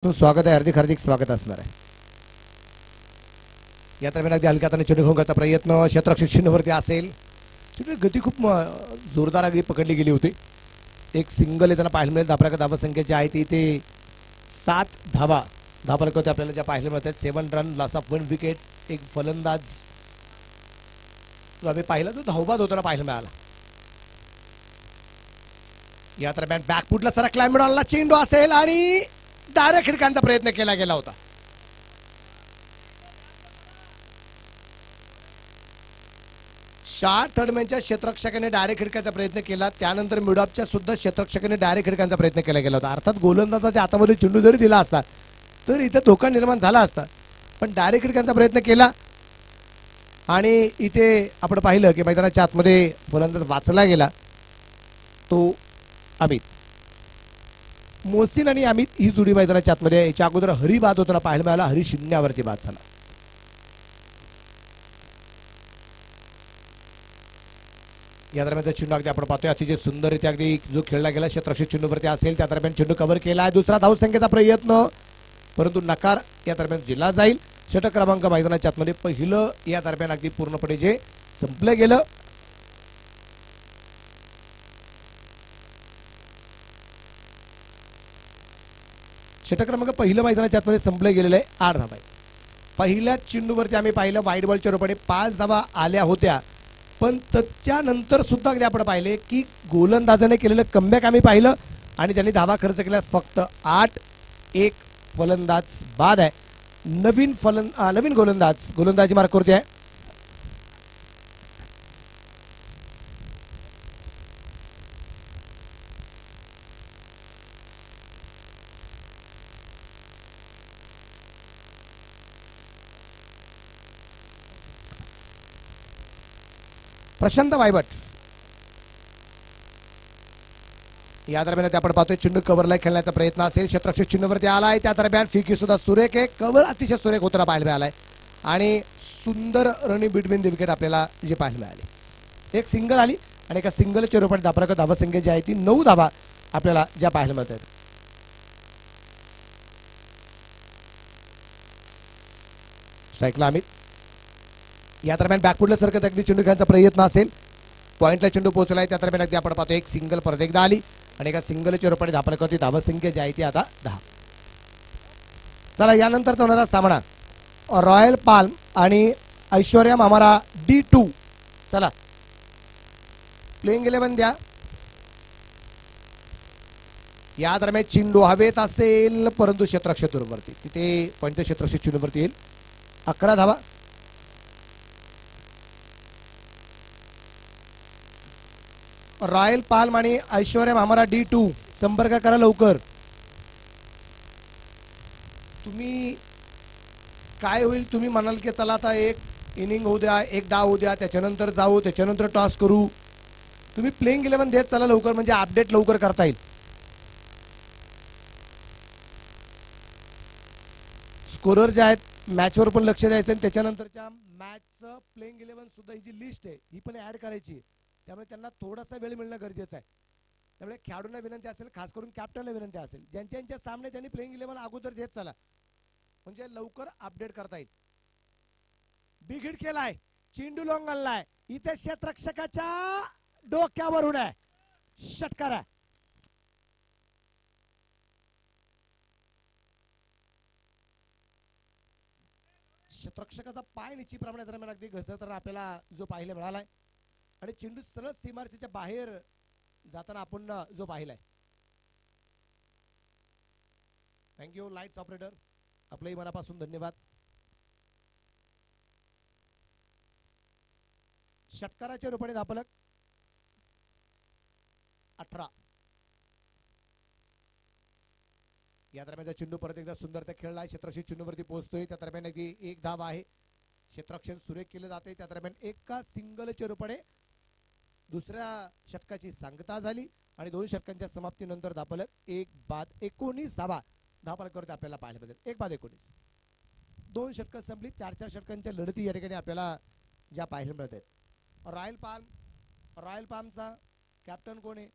स्वागत आहे, हार्दिक हार्दिक स्वागत असणार आहे. या दरम्यान अगदी हलक्या हाताने चेंडू घेऊन प्रयत्न क्षेत्ररक्षक चिन्हवरती असेल. चेंडू गती खूप जोरदार अगदी पकडली गेली होती. एक सिंगल येताना पाहायला मिळेल. धापराक धावा संख्येची आहे ती ते 7 धावा धापराक होते आपल्याला ज्या पाहायला मिळतात. 7 रन लॉस ऑफ 1 विकेट. एक फलंदाज आम्ही पाहिला तो धावबाद होताना पाहायला मिळाला. या दरम्यान बॅकफुटला सरकला मिळाला चेंडू असेल आणि डायरेक्ट खिडकांचा प्रयत्न केला गेला होता. शाह थर्डमॅनच्या क्षेत्ररक्षकाने डायरेक्ट खिडकाचा प्रयत्न केला. त्यानंतर मिडऑफच्या सुद्धा क्षेत्ररक्षकाने डायरेक्ट खिडकांचा प्रयत्न केला गेला होता. अर्थात गोलंदाजाच्या हातामध्ये चेंडू जरी दिला असता तर इथे धोका निर्माण झाला असता, पण डायरेक्ट खिडकांचा प्रयत्न केला आणि इथे आपण पाहिलं की मैदानाच्या आतमध्ये फलंदाज वाचला गेला तो अमित. मोहसिन आणि अमित ही जोडी मैदानाच्या आतमध्ये. याच्या अगोदर हरी बाद होताना पाहायला मिळाला. हरी शून्यावरती बाद झाला. या दरम्यान चेंडू अगदी आपण पाहतोय अतिशय सुंदररित्या अगदी जो खेळला गेला क्षेत्ररक्षक चेंडूवरती असेल. त्या दरम्यान चेंडू कव्हर केला आहे. दुसरा धावसंख्येचा प्रयत्न, परंतु नकार या दरम्यान जिल्हा जाईल. षटक क्रमांक मैदानाच्या आतमध्ये पहिलं या दरम्यान अगदी पूर्णपणे जे संपलं गेलं. षटक क्रमांक पहिलं मैदानाच्या आतमध्ये संपलं गेलेलं आहे. 8 धावा. पहिल्या चेंडूवरती आम्ही पाहिलं वाईट बॉलच्या रूपाने 5 धावा आल्या होत्या, पण त्याच्यानंतर सुद्धा अगदी आपण पाहिले की गोलंदाजाने केलेलं कमबॅक आम्ही पाहिलं आणि त्यांनी धावा खर्च केला फक्त 8. एक फलंदाज बाद आहे. नवीन गोलंदाजी मार्कवरती आहे. प्रशांत वायबट. या दरम्यान आपण पाहतोय चेंडू कव्हरला खेळण्याचा प्रयत्न असेल. क्षेत्ररक्षक चेंडूवरती आलाय. त्या दरम्यान फिकी सुद्धा सुरेख आहे. कव्हर अतिशय सुरेख होताना पाहायला मिळालाय आणि सुंदर रनिंग बिटवीन द विकेट आपल्याला जे पाहायला मिळाले. एक सिंगल आली आणि एका सिंगलच्या रूपाने धापराक धावा संख्या जी आहे ती 9 धावा आपल्याला ज्या पाहायला मिळतात. स्ट्राईकला अमित. या दरम्यान बॅकफुटला सरकत अगदी चेंडू घ्यायचा प्रयत्न असेल. पॉइंटला चेंडू पोहोचलाय. त्या दरम्यान अगदी आपण पाहतो एक सिंगल परत एकदा आली आणि एका सिंगलच्या रूपाने धापराकवरती धावा संख्या जी आहे ती आता 10. चला यानंतरचा होणारा सामना रॉयल पाल्म आणि ऐश्वर्या मामारा D2. चला प्लेइंग 11 द्या. या दरम्यान चेंडू हवेत असेल परंतु क्षेत्ररक्षक चेंडूवरती तिथे पॉइंट क्षेत्ररक्षक चेंडूवरती येईल. 11 धावा. रॉयल पाल्म आणि ऐश्वर्या मामारा D2 संपर्क करा लवकर. तुम्ही काय होईल तुम्ही म्हणाल की चला आता एक इनिंग होऊ द्या, एक डाव होऊ द्या, त्याच्यानंतर जाऊ, त्याच्यानंतर टॉस करू. तुम्ही प्लेइंग 11 देत चला लवकर, म्हणजे अपडेट लवकर करता येईल. स्कोरर जे आहेत मॅचवर पण लक्ष द्यायचं आणि त्याच्यानंतरच्या मॅचचं प्लेइंग 11 सुद्धा ही जी लिस्ट आहे ही पण ऍड करायची. त्यामुळे त्यांना थोडासा वेळ मिळणं गरजेचं आहे. त्यामुळे खेळाडूंना विनंती असेल, खास करून कॅप्टनला विनंती असेल, ज्यांच्या सामने त्यांनी प्लेइंग 11 अगोदर देत चला, म्हणजे लवकर अपडेट करता येईल. बिग हिट केलाय, चेंडू लॉंग आणलाय. इथे क्षेत्ररक्षकाच्या डोक्यावरून आहे. षटकार आहे. क्षेत्ररक्षकाचा पाय निश्चितप्रमाणे दरम्यान अगदी घसरताना आपल्याला जो पाहायला मिळालाय आणि चेंडू सरळ सीमारेषेच्या बाहेर जाताना आपण जो पाहिलाय. थँक्यू लाईट्स ऑपरेटर, आपलंही मनापासून धन्यवाद. षटकाराच्या रूपाने धापलक 18. या दरम्यान चेंडू परत एकदा सुंदर त्या खेळला. क्षेत्ररक्षक चेंडूवरती पोहोचतोय. त्या दरम्यान अगदी एक धाव आहे. क्षेत्ररक्षण सुरेख केले जाते. त्या दरम्यान एका सिंगलच्या रूपाने दुसऱ्या षटकाची सांगता झाली आणि 2 षटकांच्या समाप्तीनंतर धापलक 1 बाद 19 धावा धापलकावरती आपल्याला पाहायला मिळतात. 1 बाद 19. 2 षटकं संपली. 4 षटकांच्या लढती या ठिकाणी आपल्याला ज्या पाहायला मिळत आहेत. रॉयल पाल्मचा कॅप्टन कोण आहे?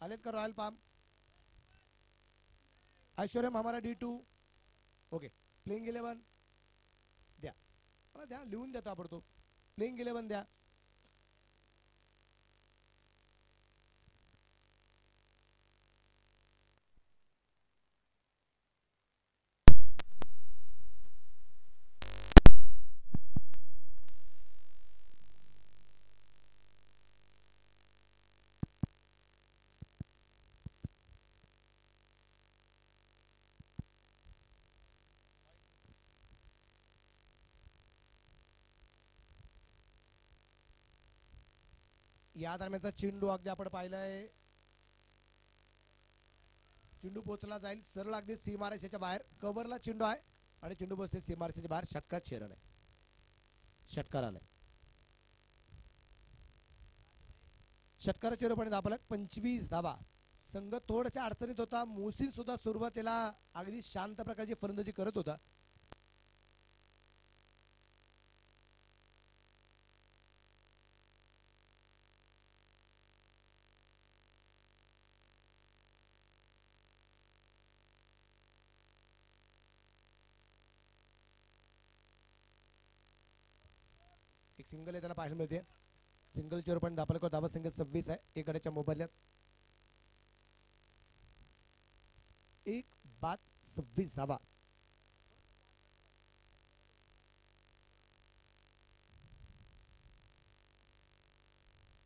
आलेत का रॉयल पाल्म? ऐश्वर्यम हमारा D2. ओके, प्लेइंग 11 द्या. मला द्या, लिहून देतो आपण तो. प्लेइंग 11 द्या. या दरम्यानचा चेंडू अगदी आपण पाहिलंय, चेंडू पोचला जाईल सरळ अगदी सीमारेषेच्या बाहेर. कव्हरला चेंडू आहे आणि चेंडू पोचते सीमारेषेच्या बाहेर. षटकार शेरण आहे, षटकार आलाय. षटकाराच्या रूपाने धाबला 25 धाबा. संघ थोड्याशा अडचणीत होता. मोहसिन सुद्धा सुरुवातीला अगदी शांत प्रकारची फलंदाजी करत होता. एक सिंगल आहे, त्याला पाहायला मिळते. सिंगलच्या रूपाने धापलक धाबा संघ 26 आहे. एक गड्याच्या मोबदल्यात 1 बाद 26 धाबा.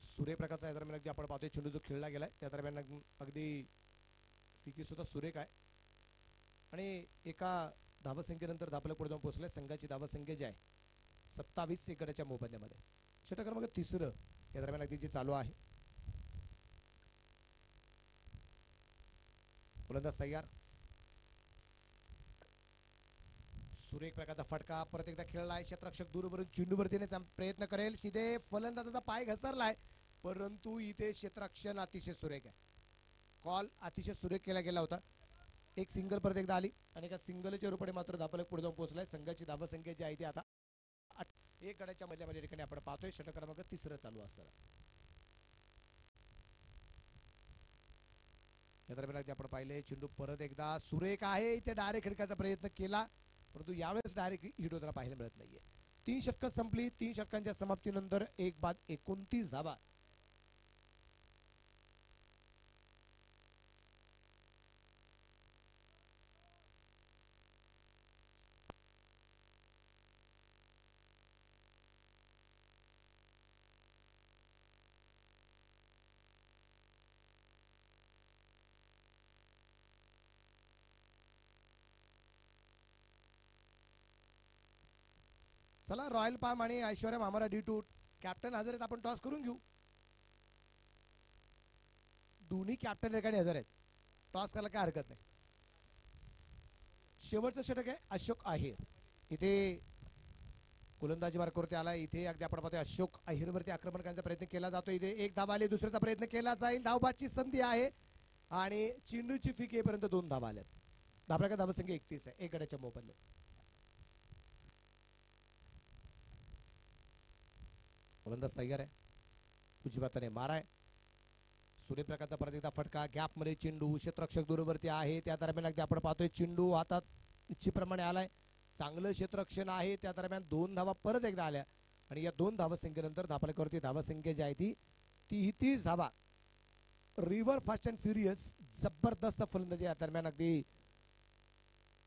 सूर्यप्रकाशचा या दरम्यान अगदी आपण पाहतोय चेंडू जो खेळला गेलाय त्या दरम्यान अगदी फिकी सुद्धा सुरेख आहे. आणि एका धावसंख्येनंतर धापलक पुढे जाऊन पोहोचले. संघाची धावसंख्या जी आहे 27 एक गड्याच्या मोबदल्यामध्ये. षटक क्रमांक 3 या दरम्यान अगदी जे चालू आहे. फलंदाज तयार. सुरेख प्रकारचा फटका परत एकदा खेळला आहे. क्षेत्ररक्षक दूरवरून चेंडूवरती येण्याचा प्रयत्न करेल. सीधे फलंदाजाचा पाय घसरलाय, परंतु इथे क्षेत्ररक्षण अतिशय सुरेख आहे. कॉल अतिशय सुरेख केला गेला होता. एक सिंगल परत एकदा आली आणि एका सिंगलच्या रूपाने मात्र धापलक पुढे जाऊन पोहोचलाय. संघाची धावसंख्या जी आहे ती आता 1 गड्याच्या मधल्या ठिकाणी आपण पाहतोय. षटक क्रमांक 3 चालू असताना या दरम्यान आपण पाहिले चेंडू परत एकदा सुरेख आहे. इथे डायरेक्ट खिडकाचा प्रयत्न केला, परंतु यावेळेस डायरेक्ट हिट होताना पाहायला मिळत नाहीये. 3 षटकं संपली. 3 षटकांच्या समाप्तीनंतर 1 बाद 29 धावा. चला, रॉयल पाम आणि ऐश्वर्यम हमारा D2 कॅप्टन हजर आहेत. आपण टॉस करून घेऊ. दोन्ही कॅप्टन ठिकाणी हजर आहेत. टॉस करायला काय हरकत नाही. शेवटचं षटक आहे अशोक आहेर. इथे गोलंदाजी मार्गावरती आला. इथे अगदी आपण पाहतोय अशोक अहिरवरती आक्रमण करण्याचा प्रयत्न केला जातो. इथे एक धावा आली, दुसऱ्याचा प्रयत्न केला जाईल. धावबाची संधी आहे आणि चेंडूची फिक येईपर्यंत 2 धावा आल्यात. धाबळाचा धावसंख्या 31 आहे. 1 गड्याच्या मोबदल्यात. गोलंदाज तयार आहे. उजव्या हाताने माराय. सूर्यप्रकाशचा परत एकदा फटका. गॅपमध्ये चेंडू. क्षेत्ररक्षक दूरवरती आहे. त्या दरम्यान अगदी आपण पाहतोय चेंडू हातात इच्छेप्रमाणे आलाय. चांगलं क्षेत्ररक्षण आहे. त्या दरम्यान 2 धावा परत एकदा आल्या आणि या 2 धावसंख्येनंतर धापलकावरती धावसंख्या जी आहे ती 30 धावा. रिव्हर फास्ट अँड फ्युरियस जबरदस्त फलंदाजी या दरम्यान अगदी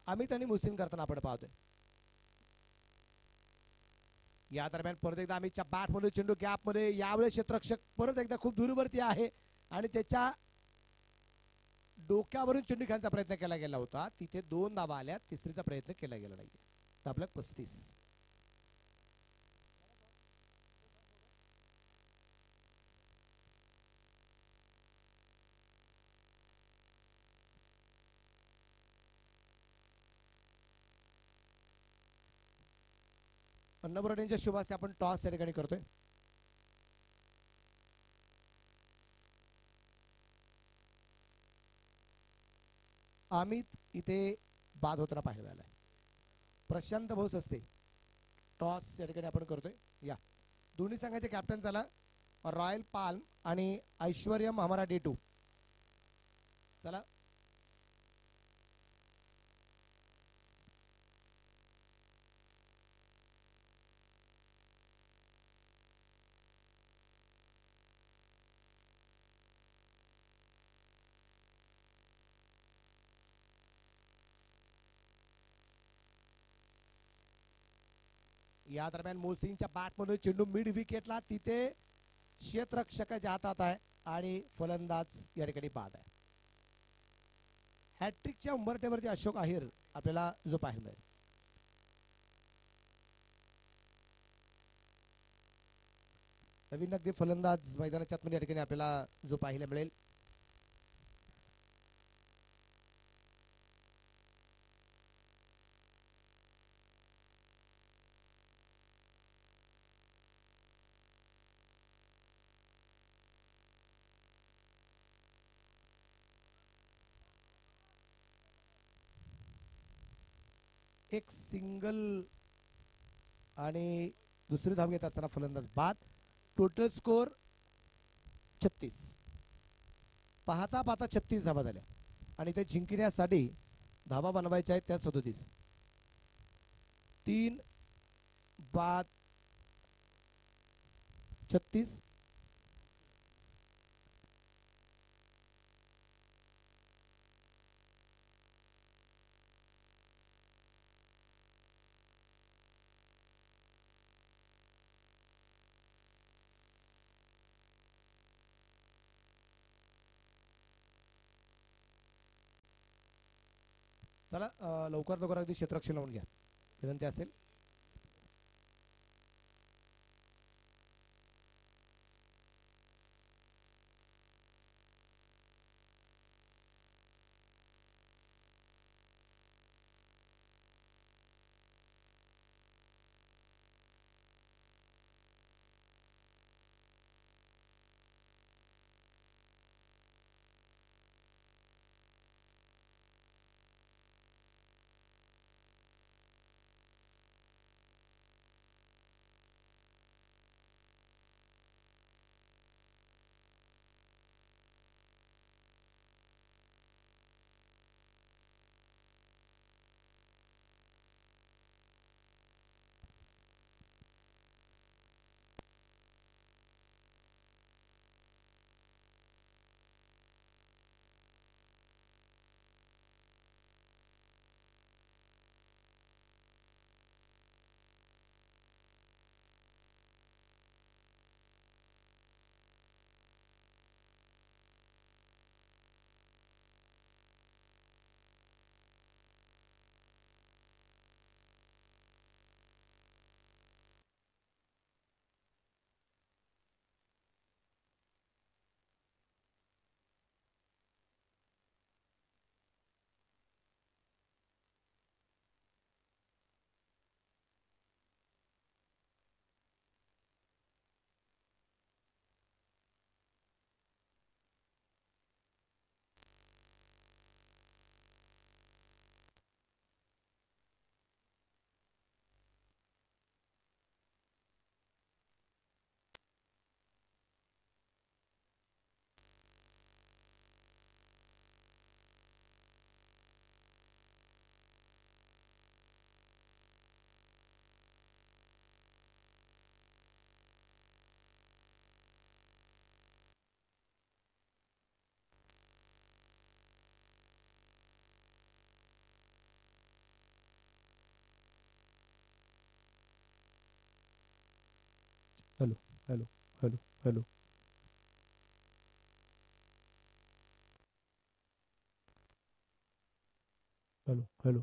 अमित आणि मोहसिन करताना आपण पाहतोय. या दरम्यान परत एकदा अमितच्या बॅटमध्ये चेंडू गॅपमध्ये. यावेळेस क्षेत्ररक्षक परत एकदा खूप दूरवरती आहे आणि त्याच्या डोक्यावरून चेंडू खेळण्याचा प्रयत्न केला गेला होता. तिथे 2 धावा आल्या. तिसरीचा प्रयत्न केला गेला नाहीये. धापलक 35. अन्नबरोडेंच्या शुभ हस्ते आपण टॉस या ठिकाणी करतोय. अमित इथे बाद होताना पाहायला मिळालाय. प्रशांत भाऊ सस्ते टॉस या ठिकाणी आपण करतोय. या दोन्ही संघाचे कॅप्टन झाला रॉयल पाल्म आणि ऐश्वर्यम हमारा D2. चला, या दरम्यान मोसीनच्या बॅटमधून चेंडू मिड विकेटला, तिथे क्षेत्ररक्षकाच्या हातात आहे आणि फलंदाज या ठिकाणी बाद आहे. हॅट्रिकच्या उंबरठ्यावरती अशोक आहेर आपल्याला जो पाहायला मिळेल. नवीन अगदी फलंदाज मैदानाच्या आतमध्ये या ठिकाणी आपल्याला जो पाहायला मिळेल. एक सिंगल आणि दुसरी धाव घेत असताना फलंदाज बाद. Total score 36. पाहता पाहता 36 धावा झाल्या आणि ते जिंकण्यासाठी धावा बनवायच्या आहेत त्या 37. 3 बाद 36. चला लवकर लवकर अगदी क्षेत्ररक्षण लावून घ्या, विनंती असेल. Hello hello hello hello hello hello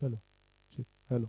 hello hello.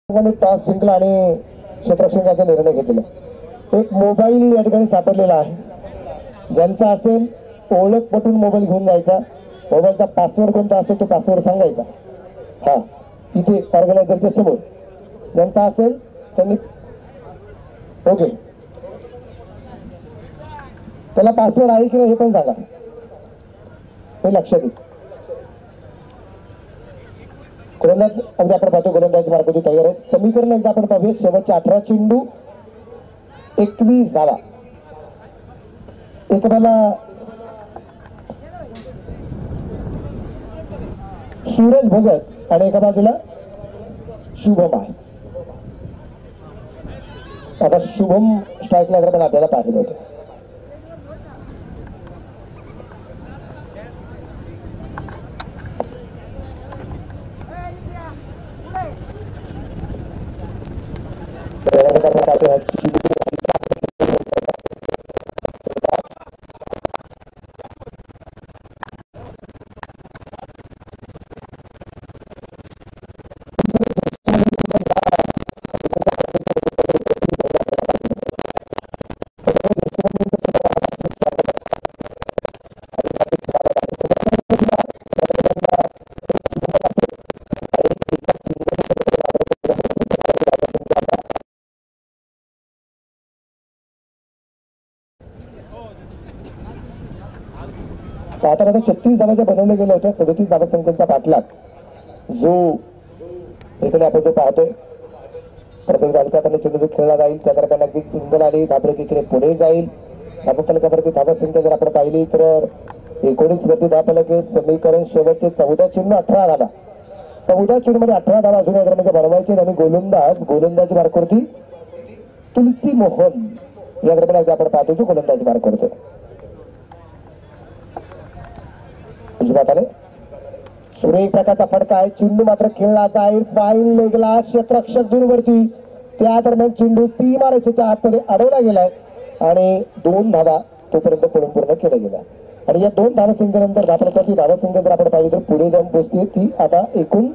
Toss जिंकला आणि क्षेत्ररक्षकाचा निर्णय घेतला. एक मोबाईल या ठिकाणी सापडलेला आहे. ज्यांचा असेल ओळख पटून मोबाईल घेऊन जायचा. मोबाईलचा पासवर्ड कोणता असेल तो पासवर्ड सांगायचा. हा इथे ऑर्गनायझरच्या समोर ज्यांचा असेल त्यांनी ओके त्याला पासवर्ड आहे की नाही हे पण सांगा. हे लक्षात येईल. गोलंदाज अगदी आपण पाहतो गोलंदाज मार्गाची तयार आहे. समीकरण एकदा आपण पाहूया. शेवटच्या 18 चेंडू 21 झाला. एकाला सूरज भगत आणि एका बाजूला शुभम आहे. आता शुभम स्ट्राईकला पण आपल्याला पाहिलं होतं. आता 36 धावाच्या बनवले गेले होते. 37 धावा संख्येचा पाठलाग जो इकडे आपण जो पाहतोय. प्रत्येक धावताना चेंडू खेळला जाईल. त्या दरम्यान अगदी सिंगल आली. धाबडे इकडे पुढे जाईल. धावफलकावरती धावा संख्या जर आपण पाहिली तर 19 वरती धावफलके समीकरण शेवटचे 14 चेंडू 18 झाला. 14 चेंडू मध्ये 18 धावा अजून या दरम्यान बनवायचे आणि गोलंदाजी मार्कवरती तुलसी मोहन या दरम्यान आपण पाहतो जो गोलंदाजी मार्क करतोय. सुरेख प्रकारचा फटका आहे. चेंडू मात्र खेळला जाईल. फाईन लेगला क्षेत्ररक्षक दूरवरती. त्या दरम्यान चेंडू सीमारेषेच्या आतमध्ये अडवला गेलाय आणि 2 धावा तोपर्यंत पळून पूर्ण केला गेला. आणि या 2 धावसंख्येनंतर धावपलकाची धावसंख्या जर आपण पाहिली तर पुढे जाऊन पोहोचते ती आता एकूण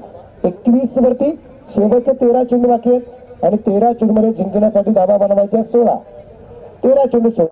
21 वरती. शेवटचे 13 चेंडू बाकी आहेत आणि 13 चेंडू मध्ये जिंकण्यासाठी धावा बनवायच्या 16. 13 चेंडू 16.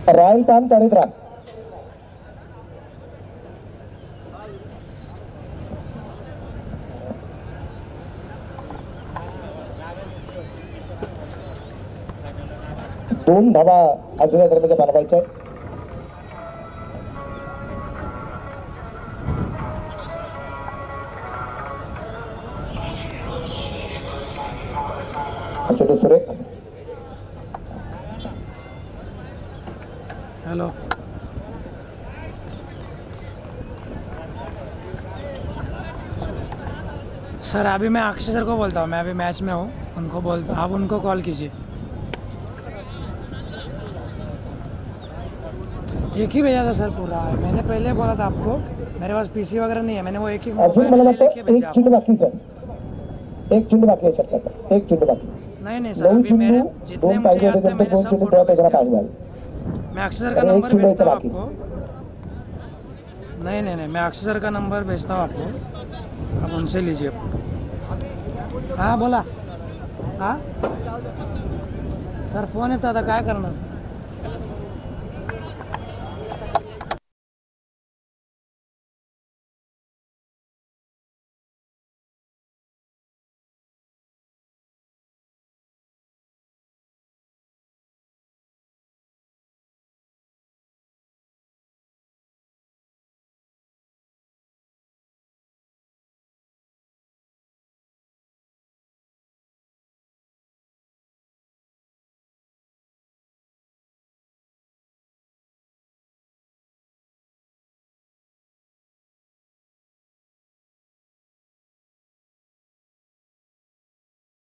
रॉयल पाम तळीत राहा. दोन धावा अजून या दरम्यान बनवायच्या आहेत. चेंडू सुरेख. हेलो सर, अभी मैं अक्षय सर को बोलता हूँ, मैं अभी मैच में हूँ, उनको बोलता, आप उनको कॉल कीजिए. एक ही भेजा था सर पूरा, मैंने पहले बोला था आपको, मेरे पास पीसी वगैरह नहीं है, मैंने वो एक ही अजून मला लेके वाटतं भेजा एक चेंडू आपको. बाकी सर. एक चेंडू बाकी आहे शक्यता. एक चेंडू बाकी. नहीं सर, 9 अभी मेरे चेंडू जितने 2 मुझे पाहिजे याद होते थे त्यांचे मैंने 2 सब चेंडू फोटो परत भेज एकदा दिया. पाहिजे झाले. मैं अक्षय सर का अरे एक नंबर चेंडू भेजता हूँ इथं बाकी. आपको. नहीं, मैं अक्षय सर का नंबर भेजता हूँ आपको, आप उनसे लीजिए. हाँ बोला. हाँ सर, फोन येतो आता, काय करणार.